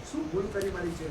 શું ભૂલ કરી મારી છે?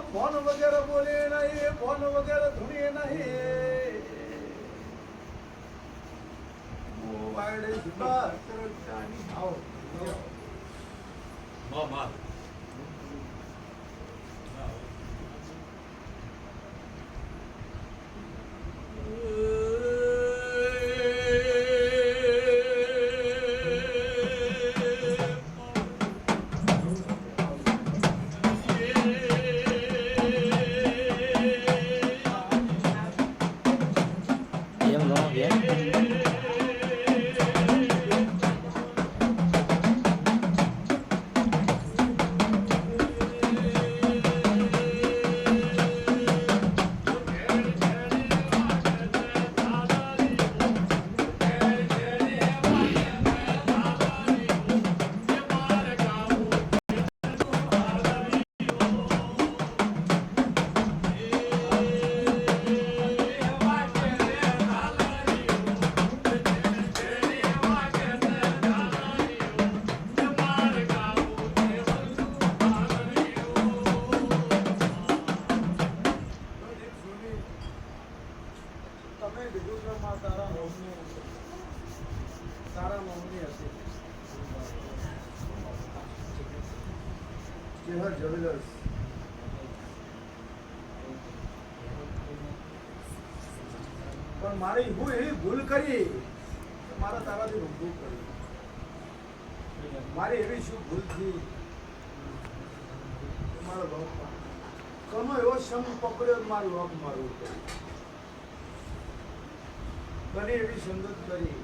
फोन वगैरह बोले नहीं, फोन वगैरह धुनिए नहीं, मोबाइल आओ मामा ज्वेलर्स પણ મારી હું એવી ભૂલ કરી મારા તારાથી રૂબરૂ કરી મારી એવી શું ભૂલ થી મારો લોક કોનો એવો સંગ પકડ્યો મારો લોક મારું ઘણી એવી સંગત કરી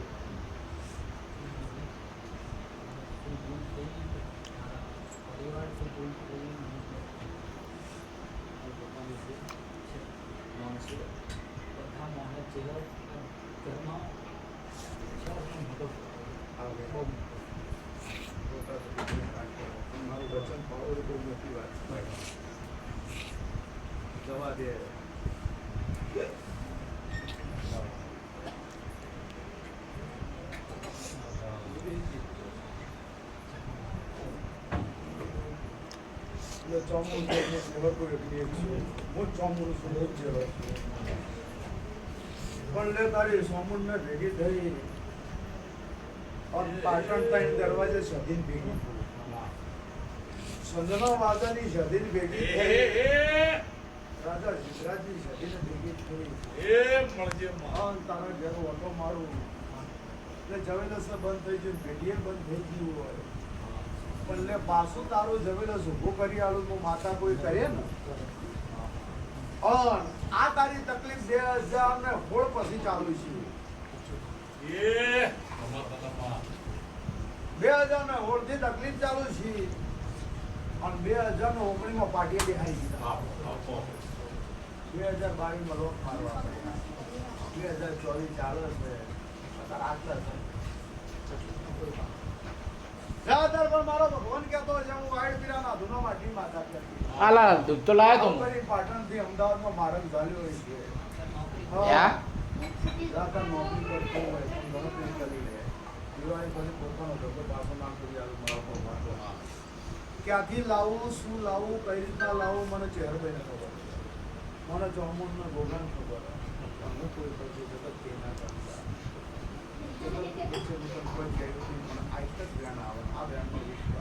જવા દે ચોમું હું ચોમું સુરત જેવો પણ લે તારી સોમુન ને ભેગી થઈ પાટણ ત્રણ દરવાજે સધીન ભેગી સંજના વાદાની સધીન ભેગી થઈ રાજા ગુજરાતની સધીને ભેગી થઈ તારા ઘેર ઓટો મારું એટલે જવેલસ બંધ થઈ ગયું ભેડીએ બંધ થઈ ગયું હોય પણ લે પાછું તારું જવેલસ ઊભું કરી આલું તો માતા કોઈ કરે ને આ તારી તકલીફ 2016 પછી ચાલુ છે 2016 થી તકલીફ ચાલુ છે અને 2019 માં પાર્ટીએ દેખાઈ દીધા 2022 માં લોક મારવા પડ્યા 2024 ચાલે છે આટલા છે જ્યાદાતર પણ મારો ભગવાન કહેતો છે હું વાઈડ પીરાના ધૂનોમાં ટીમ આતા કરતી આલા દૂધ તો લાયો તો પાટણ થી અમદાવાદમાં માર્ગ ચાલ્યો છે યા જ્યાદાતર નોકરી કરતો હોય નોકરી કરી લે દિવાળી પછી પોતાનો ધંધો પાછો નામ કરી આલું મારો વાતો ક્યાંથી લાવવું શું લાવવું કઈ રીતના લાવવું મને ચહેરભાઈને ખબર મને ચોમુનને ગોગન ખબર મને કોઈ પછી જગત કે ના કરતા કોઈ જ્ઞાન આવે આ બ્રાન્ડનો